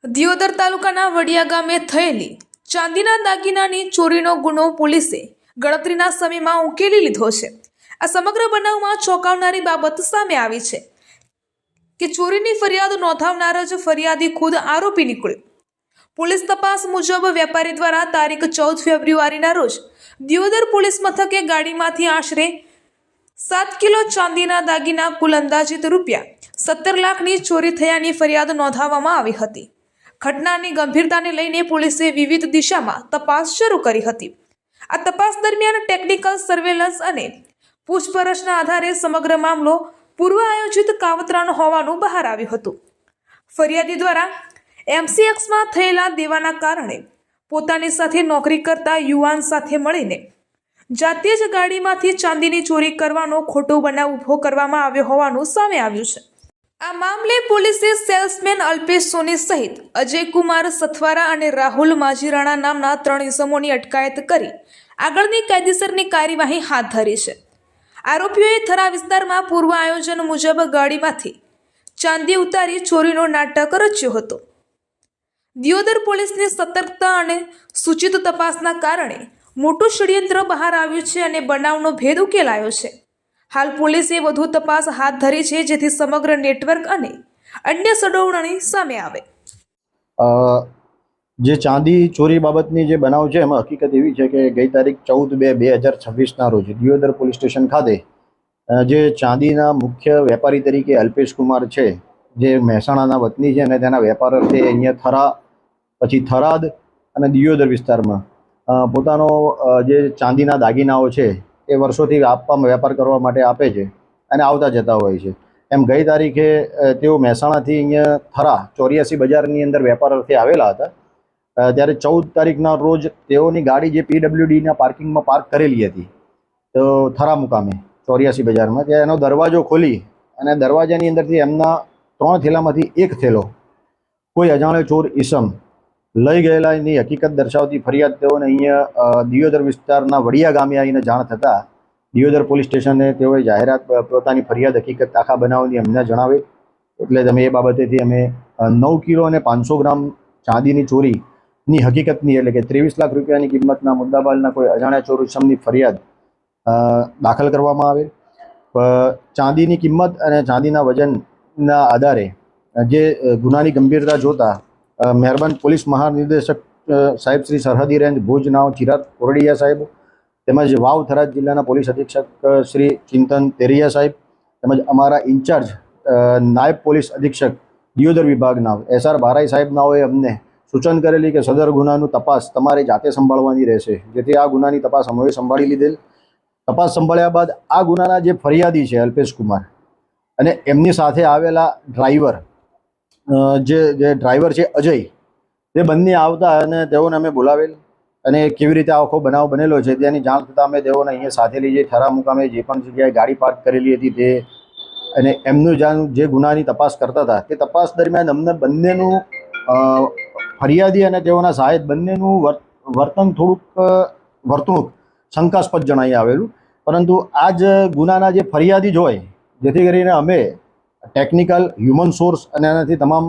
દિયોદર તાલુકાના વડિયા ગામે થયેલી ચાંદીના દાગીનાની ચોરીનો ગુનો પોલીસે ગણતરીના સમયમાં ઉકેલી લીધો છે। આ સમગ્ર બનાવમાં ચોંકાવનારી બાબત સામે આવી છે કે ચોરીની ફરિયાદ નોંધાવનાર જ ફરિયાદી ખુદ આરોપી નીકળ્યો। પોલીસ તપાસ મુજબ વેપારી દ્વારા તારીખ 14 ફેબ્રુઆરીના રોજ દિયોદર પોલીસ મથકે ગાડીમાંથી આશરે 7 કિલો ચાંદીના દાગીના કુલ અંદાજિત રૂપિયા 17 લાખની ચોરી થયાની ફરિયાદ નોંધાવવામાં આવી હતી। ઘટનાની ગંભીરતાને લઈને પોલીસે વિવિધ દિશામાં તપાસ શરૂ કરી હતી। આ તપાસ દરમિયાન ટેકનિકલ સર્વેલન્સ અને પૂછપરછના આધારે સમગ્ર મામલો પૂર્વ આયોજિત કાવતરાનો હોવાનું બહાર આવ્યું હતું। ફરિયાદી દ્વારા MCXમાં થયેલા દેવાના કારણે પોતાની સાથે નોકરી કરતા યુવાન સાથે મળીને જાતે જ ગાડીમાંથી ચાંદીની ચોરી કરવાનો ખોટો બનાવ ઊભો કરવામાં આવ્યો હોવાનું સામે આવ્યું છે। આ મામલે પોલીસે સેલ્સમેન અલ્પેશ સોની સહિત અજય કુમાર સથવારા અને રાહુલ માજીરાણા નામના 3 ઇસમોની અટકાયત કરી આગળની કાયદેસરની કાર્યવાહી હાથ ધરી છે। આરોપીઓએ થરા વિસ્તારમાં પૂર્વ આયોજન મુજબ ગાડીમાંથી ચાંદી ઉતારી ચોરીનો નાટક રચ્યો હતો। દિયોદર પોલીસની સતર્કતા અને સૂચિત તપાસના કારણે મોટું ષડયંત્ર બહાર આવ્યું છે અને બનાવનો ભેદ ઉકેલાયો છે। હાલ પોલીસે વધુ તપાસ હાથ ધરી છે જેથી સમગ્ર નેટવર્ક અને અન્ય સંડોવણી સામે આવે। જે ચાંદી ચોરી બાબતની જે બનાવ છે એમાં હકીકત એવી છે કે ગઈ તારીખ 14/2/2026ના રોજ દિયોદર પોલીસ સ્ટેશન ખાતે જે ચાંદીના મુખ્ય વેપારી તરીકે અલ્પેશ કુમાર છે, જે મહેસાણાના વતની છે અને તેના વેપાર અર્થે અહીંયા થરા પછી થરાદ અને દિયોદર વિસ્તારમાં પોતાનો જે ચાંદીના દાગીનાઓ છે એ વર્ષોથી વેપાર કરવા માટે આપે છે અને આવતા જતા હોય છે। એમ ગઈ તારીખે તેઓ મહેસાણાથી અહીંયા થરા 84 બજારની અંદર વેપાર અર્થે આવેલા હતા। ત્યારે 14 તારીખના રોજ તેઓની ગાડી જે PWDના પાર્કિંગમાં પાર્ક કરેલી હતી તો થરા મુકામે 84 બજારમાં, ત્યાં એનો દરવાજો ખોલી અને દરવાજાની અંદરથી એમના 3 થેલામાંથી એક થેલો કોઈ અજાણ્યો ચોર ઈસમ લઈ ગયેલાની હકીકત દર્શાવતી ફરિયાદ તેઓને અહીંયા દિયોદર વિસ્તારના વડિયા ગામે આવીને જાણ થતાં દિયોદર પોલીસ સ્ટેશને તેઓએ જાહેરાત પોતાની ફરિયાદ હકીકત આખા બનાવની અમને જણાવી। એટલે તમે એ બાબતેથી અમે 9 કિલો અને 500 ગ્રામ ચાંદીની ચોરીની હકીકતની એટલે કે 23 લાખ રૂપિયાની કિંમતના મુદ્દાબાલના કોઈ અજાણ્યા ચોર ઇસમની ફરિયાદ દાખલ કરવામાં આવે। ચાંદીની કિંમત અને ચાંદીના વજનના આધારે જે ગુનાની ગંભીરતા જોતા મહેરબાન પોલીસ મહાનિર્દેશક સાહેબ શ્રી સરહદી રેન્જ ભુજ નાઓ ચિરાગ કોરડિયા સાહેબ તેમજ વાવ થરાદ જિલ્લાના પોલીસ અધિક્ષક શ્રી ચિંતન તેરિયા સાહેબ તેમજ અમારા ઇન્ચાર્જ નાયબ પોલીસ અધિક્ષક દિયોદર વિભાગના SR બારાઈ સાહેબ નાઓએ અમને સૂચન કરેલી કે સદર ગુનાનું તપાસ તમારે જાતે સંભાળવાની રહેશે, જેથી આ ગુનાની તપાસ અમે સંભાળી લીધેલ। તપાસ સંભાળ્યા બાદ આ ગુનાના જે ફરિયાદી છે અલ્પેશ કુમાર અને એમની સાથે આવેલા ડ્રાઈવર જે ડ્રાઈવર છે અજય, તે બંને આવતા અને તેઓને અમે બોલાવેલ અને કેવી રીતે આખો બનાવ બનેલો છે તેની જાણ થતાં અમે તેઓને અહીંયા સાથે લઈ જઈ થરા મુકામે જે પણ જગ્યાએ ગાડી પાર્ક કરેલી હતી તે અને એમનું જે ગુનાની તપાસ કરતા હતા તે તપાસ દરમિયાન અમને બંનેનું ફરિયાદી અને તેઓના સહાયક બંનેનું વર્તણૂક શંકાસ્પદ જણાઈ આવેલું। પરંતુ આ જ ગુનાના જે ફરિયાદી જ હોય, જેથી કરીને અમે ટેકનિકલ હ્યુમન સોર્સ અને એનાથી તમામ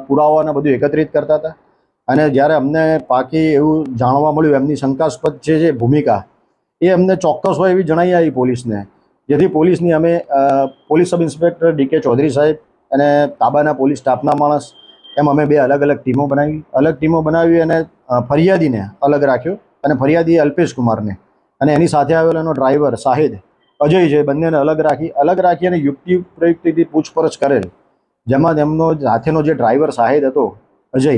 પુરાવાને બધું એકત્રિત કરતા હતા અને જ્યારે અમને પાકી એવું જાણવા મળ્યું એમની શંકાસ્પદ જે ભૂમિકા એ અમને ચોક્કસ હોય એવી જણાઈ આવી પોલીસને, જેથી પોલીસની અમે police sub inspector DK Chaudhary સાહેબ અને તાબાના પોલીસ સ્ટાફના માણસ એમ અમે 2 અલગ અલગ ટીમો બનાવી અને ફરિયાદીને અલગ રાખ્યો અને ફરિયાદી અલ્પેશ કુમારને અને એની સાથે આવેલો એનો ડ્રાઈવર શાહિદ અજય છે, બંનેને અલગ રાખી અને યુક્તિ પ્રયુક્તિથી પૂછપરછ કરેલ, જેમાં તેમનો સાથેનો જે ડ્રાઈવર શાહિદ હતો અજય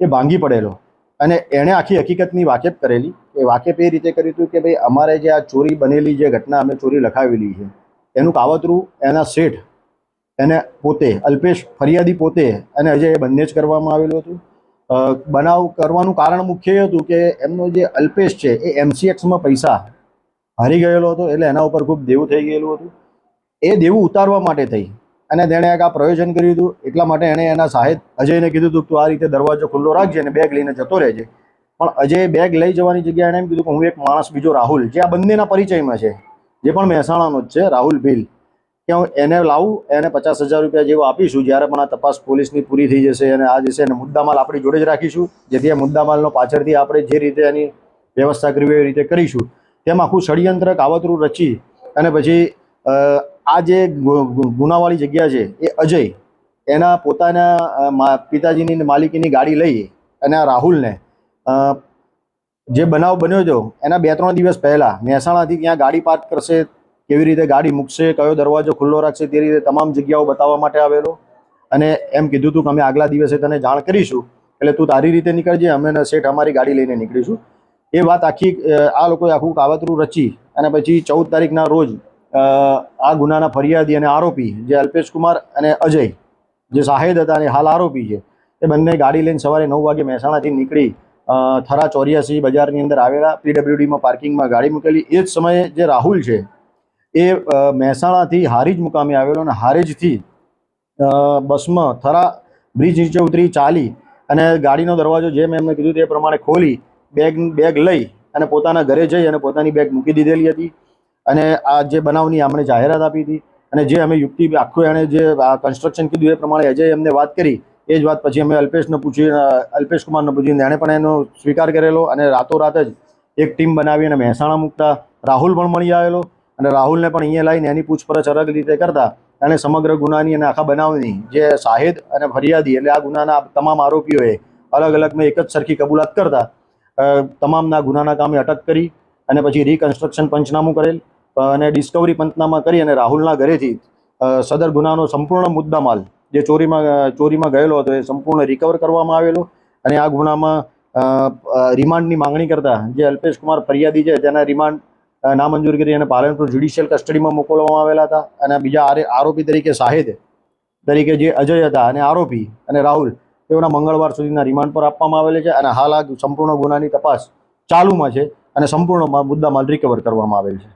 એ ભાંગી પડેલો અને એણે આખી હકીકતની વાકેફ કરેલી। એ વાકેફ એ રીતે કર્યું હતું કે ભાઈ અમારે જે આ ચોરી બનેલી જે ઘટના અમે ચોરી લખાવેલી છે એનું કાવતરું એના શેઠ એને પોતે અલ્પેશ ફરિયાદી પોતે અને અજય એ બંને જ કરવામાં આવેલું હતું। બનાવ કરવાનું કારણ મુખ્ય એ હતું કે એમનો જે અલ્પેશ છે એ MCXમાં પૈસા હારી ગયેલો હતો, એટલે એના ઉપર ખૂબ દેવું થઈ ગયેલું હતું। એ દેવું ઉતારવા માટે થઈ અને તેણે એક આ પ્રયોજન કર્યું હતું। એટલા માટે એણે એના સાહેબ અજયને કીધું હતું તું આ રીતે દરવાજો ખુલ્લો રાખજે અને બેગ લઈને જતો રહેજે, પણ અજય બેગ લઈ જવાની જગ્યાએ એણે એમ કીધું કે હું એક માણસ બીજો રાહુલ, જે આ બંનેના પરિચયમાં છે, જે પણ મહેસાણાનો જ છે, રાહુલ ભીલ, કે હું એને લાવું, એને 50,000 રૂપિયા જેવો આપીશું જ્યારે પણ આ તપાસ પોલીસની પૂરી થઈ જશે અને આ જશે અને મુદ્દામાલ આપણી જોડે જ રાખીશું, જેથી આ મુદ્દામાલનો પાછળથી આપણે જે રીતે એની વ્યવસ્થા કરવી હોય એ રીતે કરીશું. તેમ આખું ષડયંત્ર કાવતરું રચી અને પછી આ જે ગુનાવાળી જગ્યા છે એ અજય એના પોતાના પિતાજીની માલિકીની ગાડી લઈ અને આ રાહુલને જે બનાવ બન્યો હતો એના 2-3 દિવસ પહેલાં મહેસાણાથી ત્યાં ગાડી પાર્ક કરશે, કેવી રીતે ગાડી મૂકશે, કયો દરવાજો ખુલ્લો રાખશે, તે રીતે તમામ જગ્યાઓ બતાવવા માટે આવેલો અને એમ કીધું હતું કે અમે આગલા દિવસે તને જાણ કરીશું, એટલે તું તારી રીતે નીકળજે, અમે શેઠ અમારી ગાડી લઈને નીકળીશું. એ વાત આખી આ લોકોએ આખું કાવતરું રચી અને પછી 14 તારીખના રોજ આ ગુનાના ફરિયાદી અને આરોપી જે અલ્પેશ કુમાર અને અજય જે શાહેદ હતા અને હાલ આરોપી છે એ બંને ગાડી લઈને સવારે 9 વાગે મહેસાણાથી નીકળી થરા 84 બજારની અંદર આવેલા PWDમાં પાર્કિંગમાં ગાડી મૂકેલી. એ જ સમયે જે રાહુલ છે એ મહેસાણાથી હારીજ મુકામે આવેલો અને હારીજથી બસમાં થરા બ્રિજ નીચે ઉતરી ચાલી અને ગાડીનો દરવાજો જેમ એમને કીધું તે પ્રમાણે ખોલી બેગ લઈ અને પોતાના ઘરે જઈ અને પોતાની બેગ મૂકી દીધેલી હતી. અને આ જે બનાવની આપણે જાહેરાત આપી હતી અને જે અમે યુક્તિ આખું એણે જે કન્સ્ટ્રક્શન કીધું એ પ્રમાણે અજય એમને વાત કરી, એ જ વાત પછી અમે અલ્પેશ કુમારને પૂછ્યું, એણે પણ એનો સ્વીકાર કરેલો અને રાતોરાત જ એક ટીમ બનાવી અને મહેસાણા મૂકતા રાહુલ પણ મળી આવેલો અને રાહુલને પણ અહીંયા લાવીને એની પૂછપરછ અલગ રીતે કરતા અને સમગ્ર ગુનાની અને આખા બનાવની જે શાહેદ અને ફરિયાદી એટલે આ ગુનાના તમામ આરોપીઓએ અલગ અલગ મેં એક જ સરખી કબૂલાત કરતા તમામના ગુનાના કામે અટક કરી અને પછી રિકન્સ્ટ્રક્શન પંચનામું કરેલ અને ડિસ્કવરી પંચનામા કરી અને રાહુલના ઘરેથી સદર ગુનાનો સંપૂર્ણ મુદ્દામાલ જે ચોરીમાં ગયેલો હતો એ સંપૂર્ણ રિકવર કરવામાં આવેલો અને આ ગુનામાં રિમાન્ડની માંગણી કરતા જે અલ્પેશ કુમાર ફરિયાદી છે તેના રિમાન્ડ નામંજૂર કરી અને પાલનપુર જ્યુડિશિયલ કસ્ટડીમાં મોકલવામાં આવેલા હતા. અને બીજા આરોપી તરીકે શાહેદ તરીકે જે અજય હતા અને આરોપી અને રાહુલ તેઓના મંગળવાર સુધીના રિમાન્ડ પર આપવામાં આવેલ છે અને હાલ આ સંપૂર્ણ ગુનાની તપાસ ચાલુમાં છે અને સંપૂર્ણ મુદ્દામાલ રિકવર કરવામાં આવેલ છે.